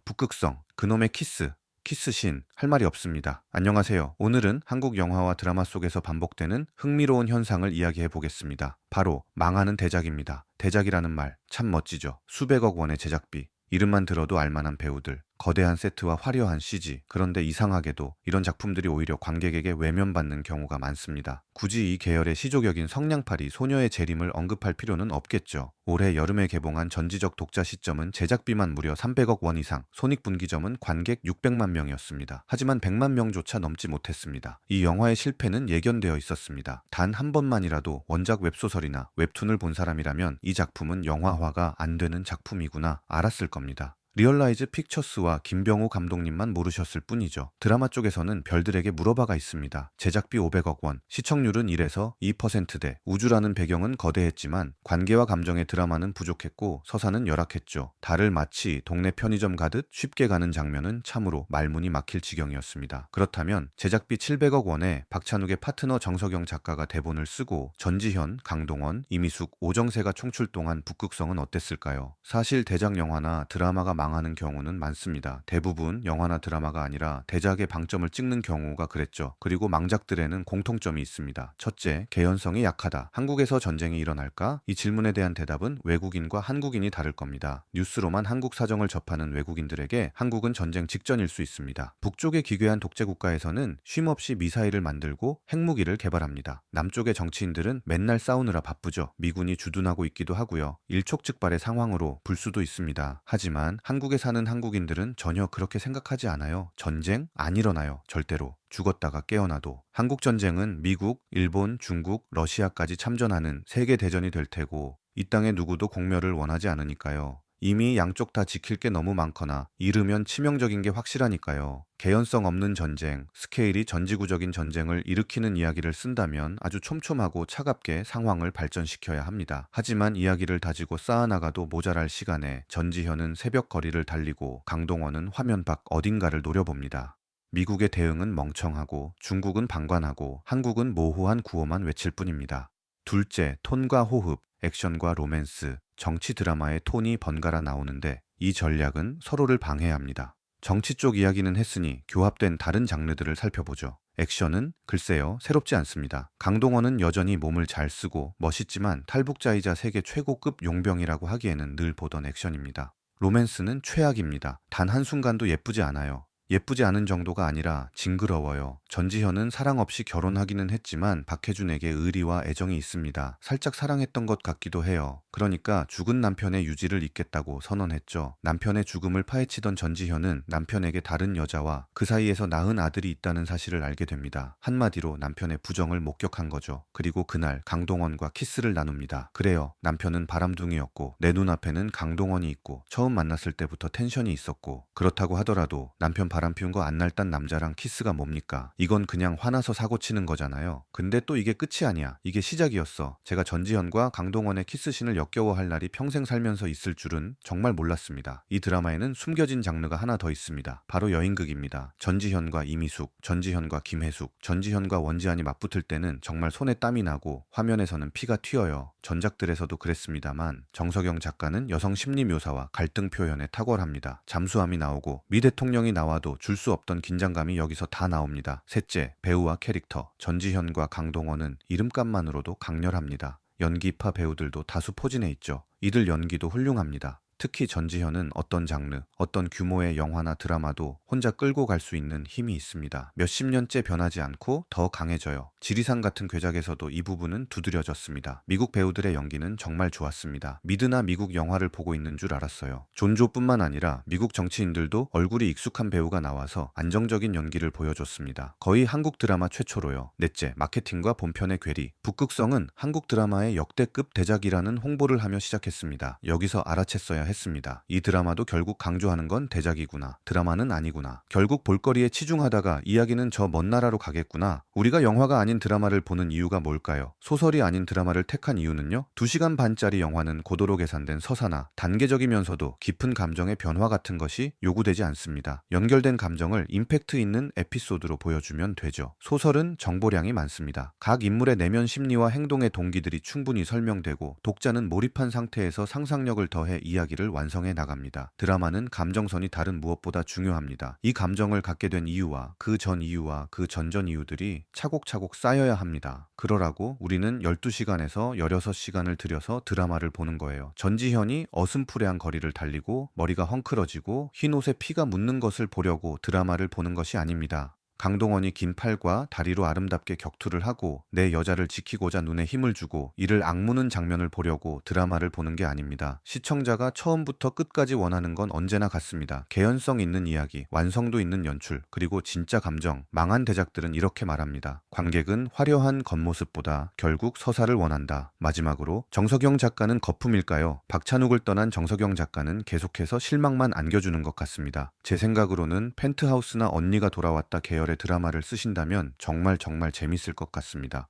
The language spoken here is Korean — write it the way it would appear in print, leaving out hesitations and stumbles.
북극성, 그놈의 키스신, 할 말이 없습니다. 안녕하세요. 오늘은 한국 영화와 드라마 속에서 반복되는 흥미로운 현상을 이야기해 보겠습니다. 바로 망하는 대작입니다. 대작이라는 말 참 멋지죠. 수백억 원의 제작비, 이름만 들어도 알만한 배우들, 거대한 세트와 화려한 CG. 그런데 이상하게도 이런 작품들이 오히려 관객에게 외면받는 경우가 많습니다. 굳이 이 계열의 시조격인 성냥팔이 소녀의 재림을 언급할 필요는 없겠죠. 올해 여름에 개봉한 전지적 독자 시점은 제작비만 무려 300억 원 이상, 손익분기점은 관객 600만 명이었습니다. 하지만 100만 명조차 넘지 못했습니다. 이 영화의 실패는 예견되어 있었습니다. 단 한 번만이라도 원작 웹소설이나 웹툰을 본 사람이라면 이 작품은 영화화가 안 되는 작품이구나 알았을 겁니다. 리얼라이즈 픽처스와 김병우 감독님만 모르셨을 뿐이죠. 드라마 쪽에서는 별들에게 물어봐가 있습니다. 제작비 500억 원, 시청률은 1에서 2%대, 우주라는 배경은 거대했지만 관계와 감정의 드라마는 부족했고 서사는 열악했죠. 달을 마치 동네 편의점 가듯 쉽게 가는 장면은 참으로 말문이 막힐 지경이었습니다. 그렇다면 제작비 700억 원에 박찬욱의 파트너 정석영 작가가 대본을 쓰고 전지현, 강동원, 이미숙, 오정세가 총출동한 북극성은 어땠을까요? 사실 대작 영화나 드라마가 망하는 경우는 많습니다. 대부분 영화나 드라마가 아니라 대작의 방점을 찍는 경우가 그랬죠. 그리고 망작들에는 공통점이 있습니다. 첫째, 개연성이 약하다. 한국에서 전쟁이 일어날까? 이 질문에 대한 대답은 외국인과 한국인이 다를 겁니다. 뉴스로만 한국 사정을 접하는 외국인들에게 한국은 전쟁 직전일 수 있습니다. 북쪽의 기괴한 독재 국가에서는 쉼없이 미사일을 만들고 핵무기를 개발합니다. 남쪽의 정치인들은 맨날 싸우느라 바쁘죠. 미군이 주둔하고 있기도 하고요. 일촉즉발의 상황으로 볼 수도 있습니다. 하지만 한국에 사는 한국인들은 전혀 그렇게 생각하지 않아요. 전쟁 안 일어나요. 절대로. 죽었다가 깨어나도. 한국 전쟁은 미국, 일본, 중국, 러시아까지 참전하는 세계 대전이 될 테고 이 땅에 누구도 공멸을 원하지 않으니까요. 이미 양쪽 다 지킬 게 너무 많거나 이르면 치명적인 게 확실하니까요. 개연성 없는 전쟁, 스케일이 전지구적인 전쟁을 일으키는 이야기를 쓴다면 아주 촘촘하고 차갑게 상황을 발전시켜야 합니다. 하지만 이야기를 다지고 쌓아나가도 모자랄 시간에 전지현은 새벽 거리를 달리고 강동원은 화면 밖 어딘가를 노려봅니다. 미국의 대응은 멍청하고 중국은 방관하고 한국은 모호한 구호만 외칠 뿐입니다. 둘째, 톤과 호흡, 액션과 로맨스, 정치 드라마의 톤이 번갈아 나오는데 이 전략은 서로를 방해합니다. 정치 쪽 이야기는 했으니 교합된 다른 장르들을 살펴보죠. 액션은 글쎄요, 새롭지 않습니다. 강동원은 여전히 몸을 잘 쓰고 멋있지만 탈북자이자 세계 최고급 용병이라고 하기에는 늘 보던 액션입니다. 로맨스는 최악입니다. 단 한순간도 예쁘지 않아요. 예쁘지 않은 정도가 아니라 징그러워요. 전지현은 사랑 없이 결혼하기는 했지만 박해준에게 의리와 애정이 있습니다. 살짝 사랑했던 것 같기도 해요. 그러니까 죽은 남편의 유지를 잇겠다고 선언했죠. 남편의 죽음을 파헤치던 전지현은 남편에게 다른 여자와 그 사이에서 낳은 아들이 있다는 사실을 알게 됩니다. 한마디로 남편의 부정을 목격한 거죠. 그리고 그날 강동원과 키스를 나눕니다. 그래요. 남편은 바람둥이였고 내 눈앞에는 강동원이 있고 처음 만났을 때부터 텐션이 있었고 그렇다고 하더라도 남편 바람 피운 거 안 날딴 남자랑 키스가 뭡니까? 이건 그냥 화나서 사고치는 거잖아요. 근데 또 이게 끝이 아니야. 이게 시작이었어. 제가 전지현과 강동원의 키스신을 역겨워할 날이 평생 살면서 있을 줄은 정말 몰랐습니다. 이 드라마에는 숨겨진 장르가 하나 더 있습니다. 바로 여인극입니다. 전지현과 이미숙, 전지현과 김혜숙, 전지현과 원지안이 맞붙을 때는 정말 손에 땀이 나고 화면에서는 피가 튀어요. 전작들에서도 그랬습니다만 정석영 작가는 여성 심리 묘사와 갈등 표현에 탁월합니다. 잠수함이 나오고 미 대통령이 나와도 줄 수 없던 긴장감이 여기서 다 나옵니다. 셋째, 배우와 캐릭터. 전지현과 강동원은 이름값만으로도 강렬합니다. 연기파 배우들도 다수 포진해 있죠. 이들 연기도 훌륭합니다. 특히 전지현은 어떤 장르, 어떤 규모의 영화나 드라마도 혼자 끌고 갈 수 있는 힘이 있습니다. 몇십 년째 변하지 않고 더 강해져요. 지리산 같은 괴작에서도 이 부분은 두드려졌습니다. 미국 배우들의 연기는 정말 좋았습니다. 미드나 미국 영화를 보고 있는 줄 알았어요. 존조뿐만 아니라 미국 정치인들도 얼굴이 익숙한 배우가 나와서 안정적인 연기를 보여줬습니다. 거의 한국 드라마 최초로요. 넷째, 마케팅과 본편의 괴리. 북극성은 한국 드라마의 역대급 대작이라는 홍보를 하며 시작했습니다. 여기서 알아챘어야 했습니다. 이 드라마도 결국 강조하는 건 대작이구나. 드라마는 아니구나. 결국 볼거리에 치중하다가 이야기는 저 먼 나라로 가겠구나. 우리가 영화가 아닌 드라마를 보는 이유가 뭘까요? 소설이 아닌 드라마를 택한 이유는요? 2시간 반짜리 영화는 고도로 계산된 서사나 단계적이면서도 깊은 감정의 변화 같은 것이 요구되지 않습니다. 연결된 감정을 임팩트 있는 에피소드로 보여주면 되죠. 소설은 정보량이 많습니다. 각 인물의 내면 심리와 행동의 동기들이 충분히 설명되고 독자는 몰입한 상태에서 상상력을 더해 이야기를 스토리를 완성해 나갑니다. 드라마는 감정선이 다른 무엇보다 중요합니다. 이 감정을 갖게 된 이유와 그 전 이유와 그 전전 이유들이 차곡차곡 쌓여야 합니다. 그러라고 우리는 12시간에서 16시간을 들여서 드라마를 보는 거예요. 전지현이 어슴푸레한 거리를 달리고 머리가 헝클어지고 흰 옷에 피가 묻는 것을 보려고 드라마를 보는 것이 아닙니다. 강동원이 긴 팔과 다리로 아름답게 격투를 하고 내 여자를 지키고자 눈에 힘을 주고 이를 악무는 장면을 보려고 드라마를 보는 게 아닙니다. 시청자가 처음부터 끝까지 원하는 건 언제나 같습니다. 개연성 있는 이야기, 완성도 있는 연출, 그리고 진짜 감정. 망한 대작들은 이렇게 말합니다. 관객은 화려한 겉모습보다 결국 서사를 원한다. 마지막으로 정석영 작가는 거품일까요? 박찬욱을 떠난 정석영 작가는 계속해서 실망만 안겨주는 것 같습니다. 제 생각으로는 펜트하우스나 언니가 돌아왔다 계열의 드라마를 쓰신다면 정말 재밌을 것 같습니다.